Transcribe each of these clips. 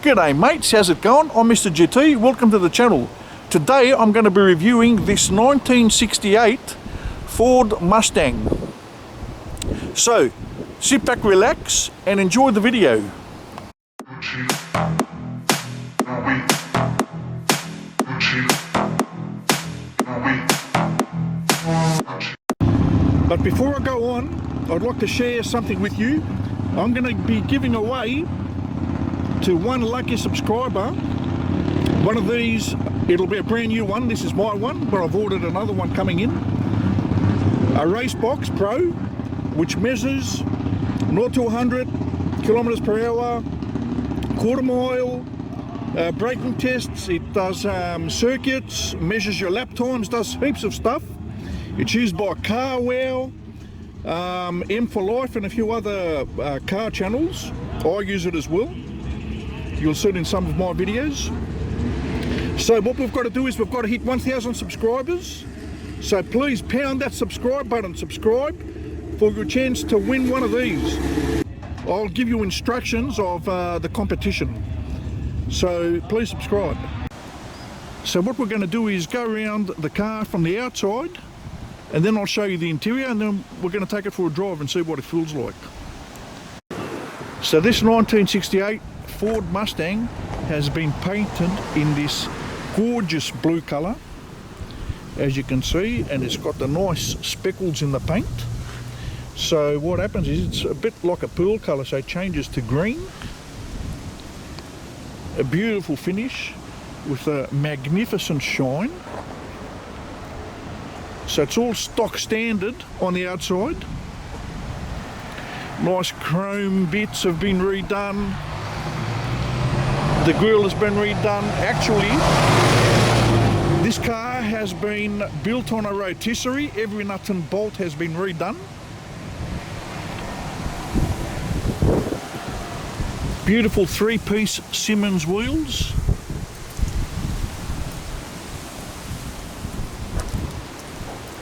G'day mates, how's it going? I'm Mr. GT, welcome to the channel. Today I'm going to be reviewing this 1968 Ford Mustang. So, sit back, relax and enjoy the video. But before I go on, I'd like to share something with you. I'm going to be giving away to one lucky subscriber one of these. It'll be a brand new one. This is my one, but I've ordered another one coming in. A Racebox Pro, which measures 0 to 100 kilometers per hour, quarter mile, braking tests. It does circuits, measures your lap times, does heaps of stuff. It's used by CarWow, M for Life and a few other car channels. I use it as well. You'll see it in some of my videos. So what we've got to do is we've got to hit 1,000 subscribers. So please pound that subscribe button, subscribe, for your chance to win one of these. I'll give you instructions of the competition. So please subscribe. So what we're going to do is go around the car from the outside, and then I'll show you the interior, and then we're going to take it for a drive and see what it feels like. So this 1968 Ford Mustang has been painted in this gorgeous blue colour, as you can see, and it's got the nice speckles in the paint. So what happens is it's a bit like a pearl colour, so it changes to green. A beautiful finish with a magnificent shine. So it's all stock standard on the outside. Nice chrome bits have been redone. The grille has been redone. Actually, this car has been built on a rotisserie. Every nut and bolt has been redone. Beautiful three-piece Simmons wheels.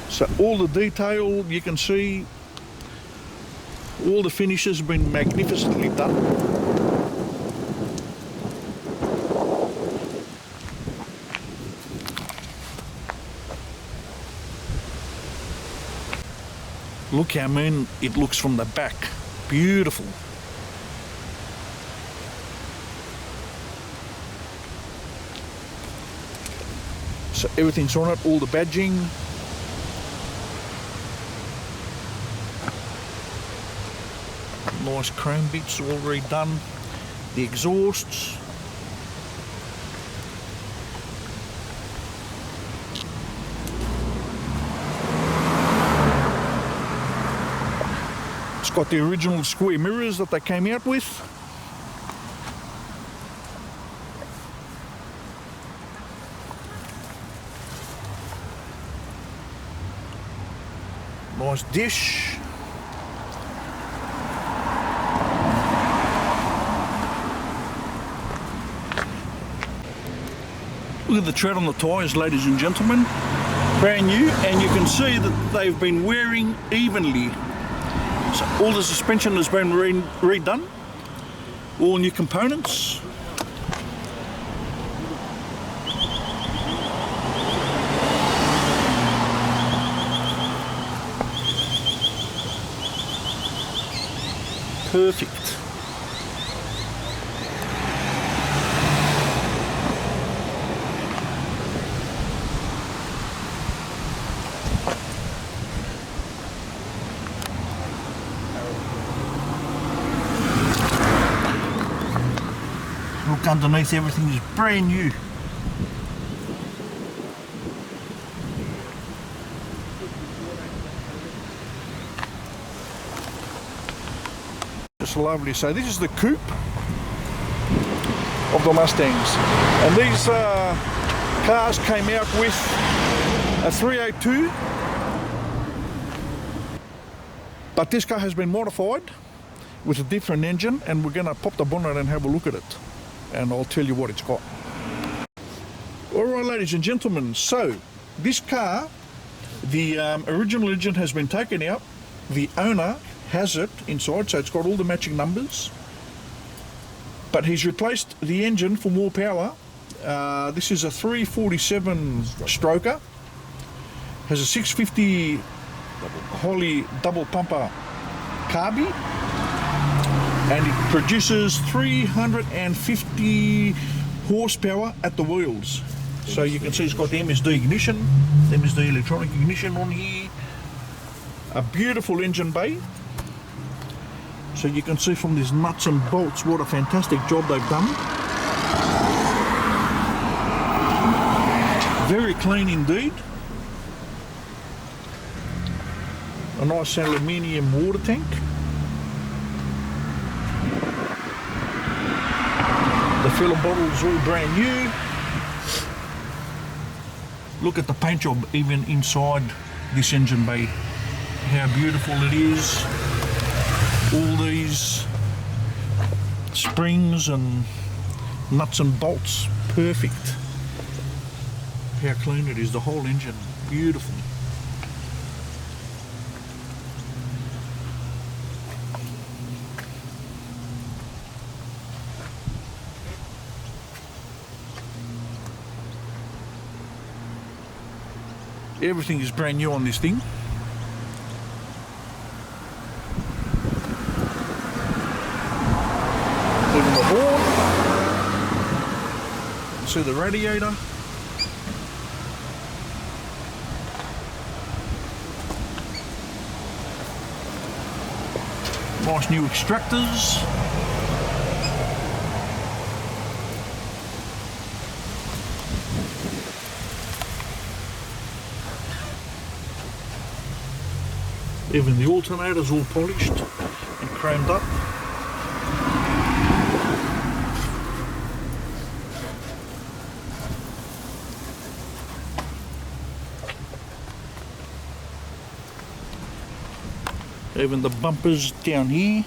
So all the detail you can see, all the finishes have been magnificently done. Look how mean it looks from the back. Beautiful. So everything's on it, all the badging. Nice chrome bits all redone. The exhausts. It's got the original square mirrors that they came out with. Nice dish. Look at the tread on the tyres, ladies and gentlemen. Brand new, and you can see that they've been wearing evenly. So all the suspension has been redone. All new components. Perfect. Look underneath, everything is brand new. Just lovely. So this is the coupe of the Mustangs, and these cars came out with a 302, but this car has been modified with a different engine, and we're going to pop the bonnet and have a look at it, and I'll tell you what it's got. Alright, ladies and gentlemen, so this car, the original engine has been taken out. The owner has it inside, so it's got all the matching numbers. But he's replaced the engine for more power. This is a 347 stroker. Has a 650 Holley double pumper carby, and it produces 350 horsepower at the wheels. So you can see it's got the MSD ignition, MSD electronic ignition on here. A beautiful engine bay. So you can see from these nuts and bolts what a fantastic job they've done. Very clean indeed. A nice aluminium water tank. The filler bottle's all brand new. Look at the paint job even inside this engine bay. How beautiful it is. All these springs and nuts and bolts, perfect. How clean it is, the whole engine, beautiful. Everything is brand new on this thing. Even the horn. See the radiator. Nice new extractors. Even the alternator's all polished and chromed up. Even the bumpers down here.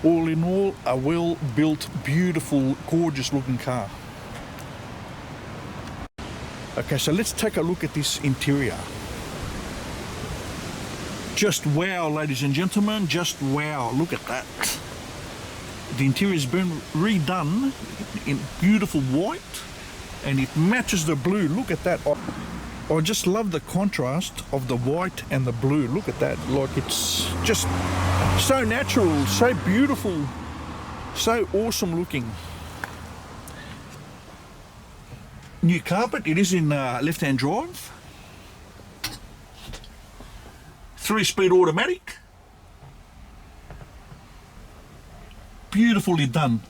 All in all, a well-built, beautiful, gorgeous looking car. Okay, so let's take a look at this interior. Just wow, ladies and gentlemen, just wow, look at that. The interior's been redone in beautiful white, and it matches the blue. Look at that. I just love the contrast of the white and the blue. Look at that. Like, it's just so natural, so beautiful, so awesome looking. New carpet. It is in left-hand drive. 3-speed automatic. Beautifully done.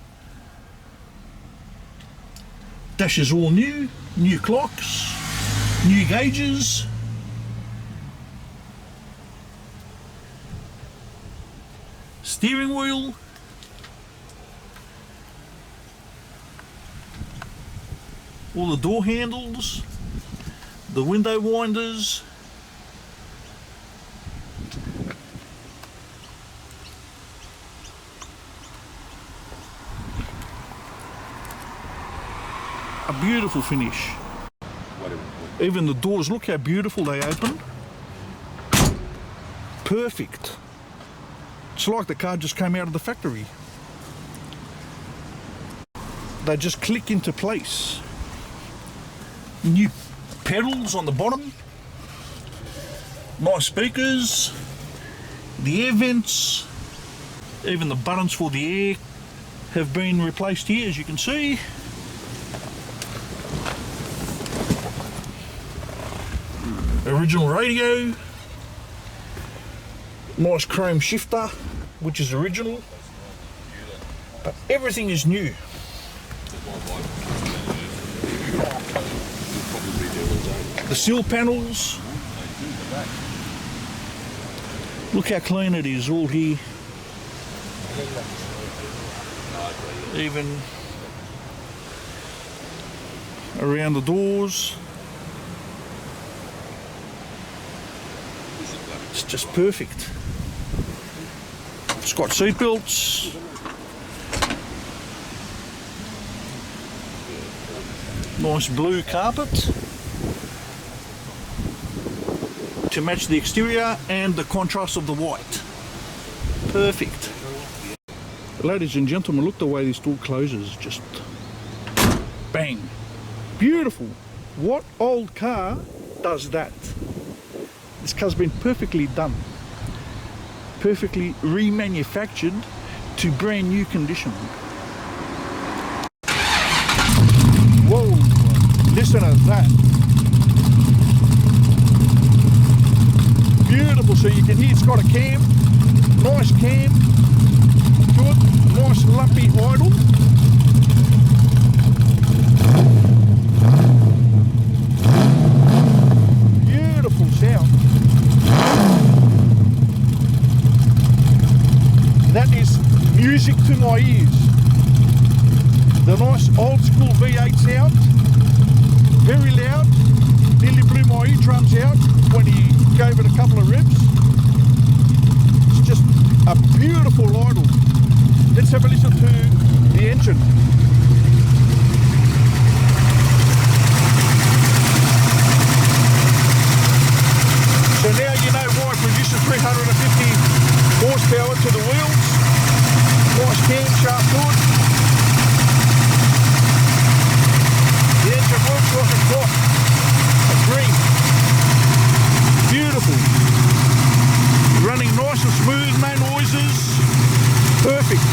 Dash is all new. New clocks. New gauges. Steering wheel. All the door handles. The window winders. A beautiful finish. Even the doors, look how beautiful they open. Perfect. It's like the car just came out of the factory. They just click into place. New pedals on the bottom. Nice speakers. The air vents. Even the buttons for the air have been replaced here, as you can see. Original radio. Nice chrome shifter, which is original. But everything is new. The sill panels. Look how clean it is, all here. Even around the doors. It's just perfect. It's got seat belts. Nice blue carpet. to match the exterior and the contrast of the white. Perfect. Ladies and gentlemen, look the way this door closes, just bang. Beautiful. What old car does that? This car's been perfectly done, perfectly remanufactured to brand new condition. Whoa, listen to that. Beautiful. So you can hear it's got a cam, nice cam to it, nice lumpy idle. Beautiful sound. That is music to my ears. The nice old school V8 sound, very loud, nearly blew my eardrums out when he gave it a couple of revs. It's just a beautiful idle. Let's have a listen to the engine. So now you know why it produces 350 horsepower to the wheels. Nice camshaft to it. The engine works like a clock. A dream. Beautiful. Running nice and smooth, no noises. Perfect.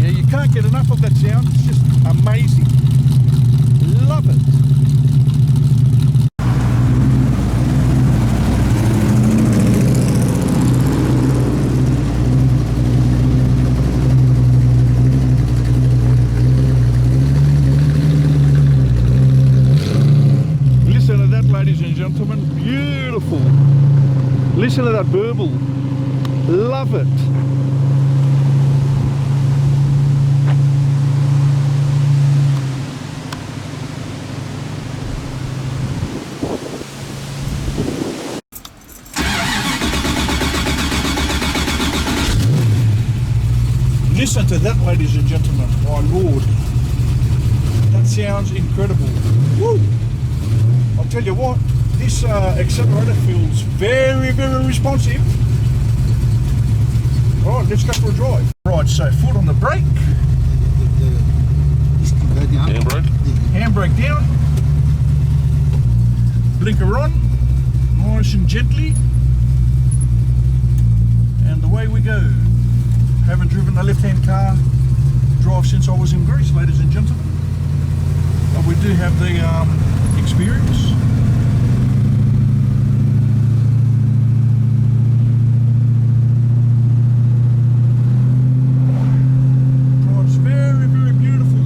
Yeah, you can't get enough of that sound. It's just amazing. Love it. Ladies and gentlemen, beautiful. Listen to that burble. Love it. Listen to that, ladies and gentlemen. My lord, that sounds incredible. Woo! I'll tell you what, this accelerator feels very, very responsive. Right, let's go for a drive. Right, so foot on the brake. Handbrake. Handbrake down. Blinker on. Nice and gently. And away we go. Haven't driven a left-hand car drive since I was in Greece, ladies and gentlemen. But we do have the experience. Drives very, very beautiful.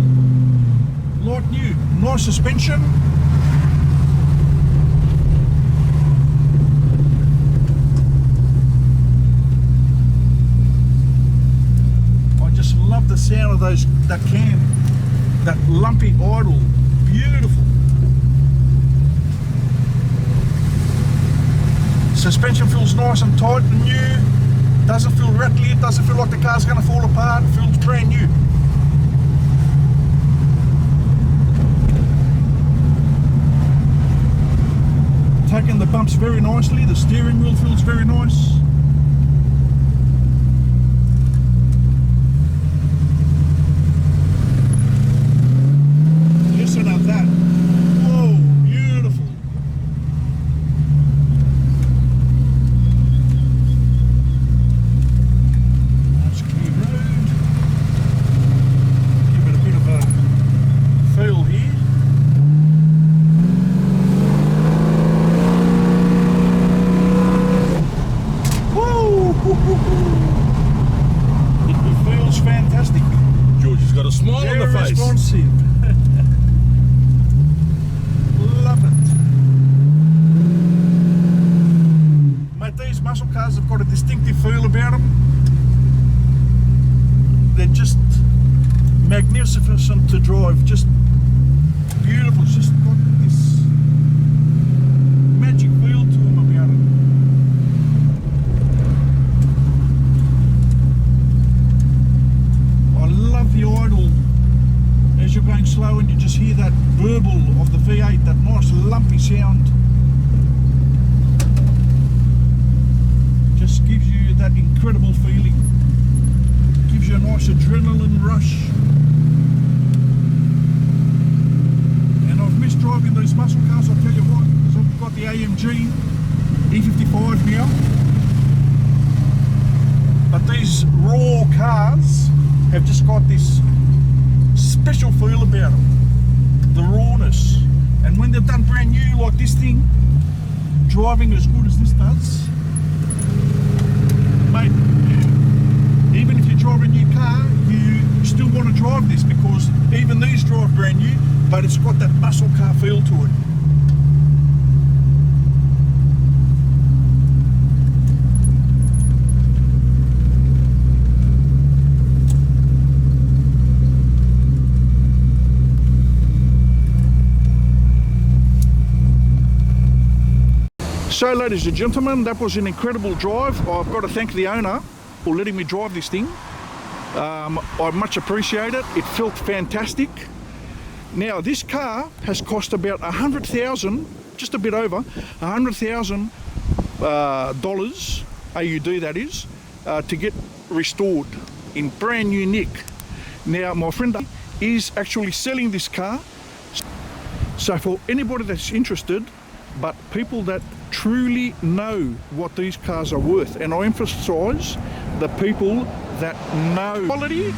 Like new. Nice suspension. I just love the sound of that cam, that lumpy idle. Beautiful. Suspension feels nice and tight and new. Doesn't feel rattly. It doesn't feel like the car's going to fall apart. It feels brand new. Taking the bumps very nicely. The steering wheel feels very nice. Listen to that. Whoa, beautiful. Nice clear road. Give it a bit of a feel here. It feels fantastic. George has got a smile on the face. Responsive. Love it. Mate, these muscle cars have got a distinctive feel about them. They're just magnificent to drive. Just beautiful. It's just got this magic feel to them about it. slow and you just hear that burble of the V8, that nice lumpy sound. Just gives you that incredible feeling. Gives you a nice adrenaline rush. And I've missed driving these muscle cars, I'll tell you what. So I've got the AMG E55 now. But these raw cars have just got this special feel about them. The rawness. And when they're done brand new like this thing, driving as good as this does, mate, even if you drive a new car, you still want to drive this, because even these drive brand new, but it's got that muscle car feel to it. So ladies and gentlemen, that was an incredible drive. I've got to thank the owner for letting me drive this thing. I much appreciate it. It felt fantastic. Now this car has cost about $100,000, just a bit over $100,000 AUD, that is, to get restored in brand new nick. Now my friend is actually selling this car. So for anybody that's interested, but people that truly know what these cars are worth, and I emphasize the people that know quality,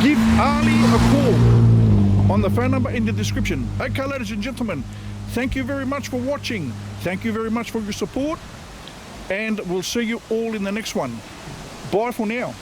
give Ali a call on the phone number in the description. Okay ladies and gentlemen, thank you very much for watching, thank you very much for your support, and we'll see you all in the next one. Bye for now.